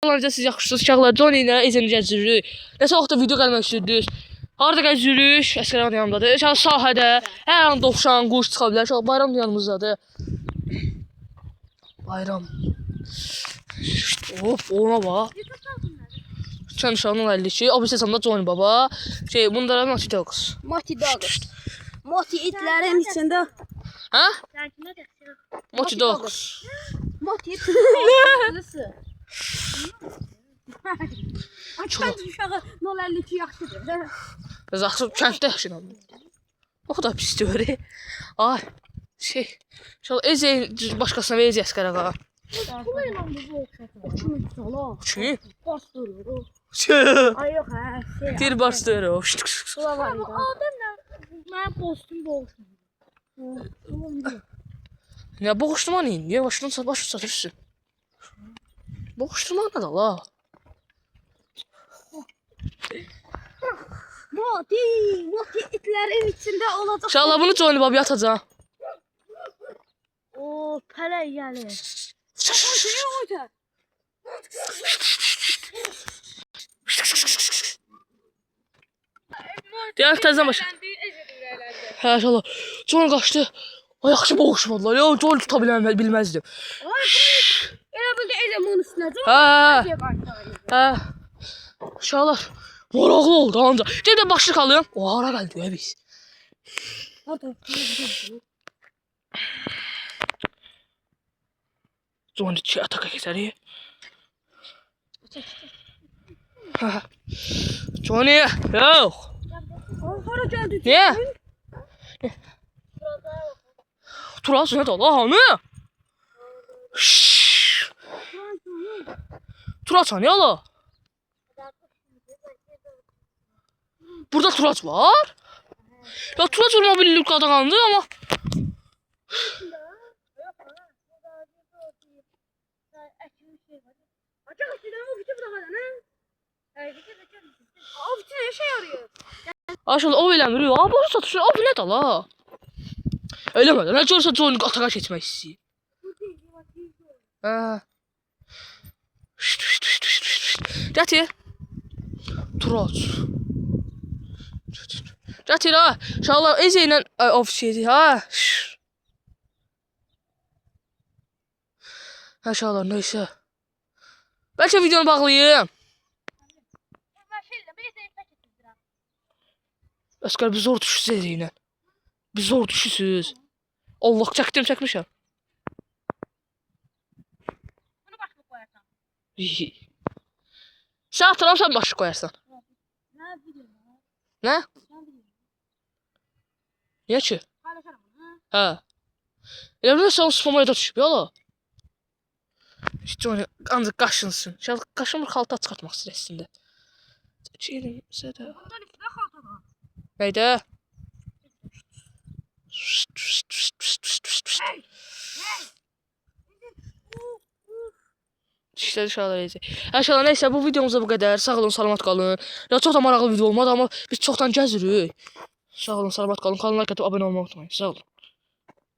Salamlarca siz yaxşısınız uşaqlar. Johnny ilə Ezen'i gəziririk. Nəsə vaxtda video gəlmək istəyirsiniz. Harada gəziririk? Əsgərən yanımdadır. İnşallah sahədə hər an dovşan, quş çıxa bilər. İnşallah bayram yanımızdadır. Bayram. Hop, ona bax. Çən nişanın 52. Abisi hesabında Johnny baba. Bunlara Mati Dogs. Mati Dogs. Mati itlərin içində. Hə? Mati Dogs. Mati itlərin. Açıq uşağı 052 yaxşıdır. Yaxşı kənddə yaşayıram. O da pisdir öyle. Ay. İnşallah Eze başqasına verəcək əsgərə qağa. Bu ilə bu oxşatır. Kimi? Bastırır. Ay yox hə. Bir bastır o. Sula var idi. Adamla mənim postum boğuşmur. Ya boğuşturma neyin? Niye başını satırsın? Boğuşturma ne da la? Mati itlərin içində olacaq. İnşallah bunu Johnny baba atacaq. O pələk gəlir. Deyək təzdən başa. Hə inşallah. Johnny qaçdı. Ay yaxşı boğuşmadılar ya. Johnny tuta bilməzdim. Elə bildi Ezemin üstünə. Hə. İnşallah. Maraqlı oldu ancaq. Gedib başlıq alıyorum. O hara gəldi ya biz. Johnny ataka keçərik. Johnny, yox. Hara gəldi? Niyə? Turaz nə da la hanı? Turaz hanı ala? Burada Turaç var. Ya Turaç olmabilir qadağandı ama. Aşağı o eləmir. Ya bu satışır. O nə da la? Eləmədi. Nə görsə Johnny atağa keçmək istəyir. Hə. Gətir. Turaç. Gətir ha. İnşallah Eze ilə ofisiydi ha. İnşallah neysə. Bəlkə videonu bağlayayım. Əskər biz zor düşürsüz Eze ilə. Biz zor düşürsüz. Allah çəkmişəm. Bunu başqa qoyarsan. Sən atıram sən başqa qoyarsan. Nə? Niyə ki? Hə. Elə bilirsən sən spamaya da düşüb ya la. Johnny ancaq qaşınsın. Qaşınmır xalta çıxartmaq istəyir. Çəkilmişsə də. Neydə? İşte dışarıda Eze. Aşağıda neyse bu videomuzda bu kadar. Sağ olun, salamat qalın. Ya çok da maraqlı video olmadı ama biz çoxdan gəzirik. Sağ olun, salamat qalın. Kanala abone olmayı unutmayın. Sağ olun.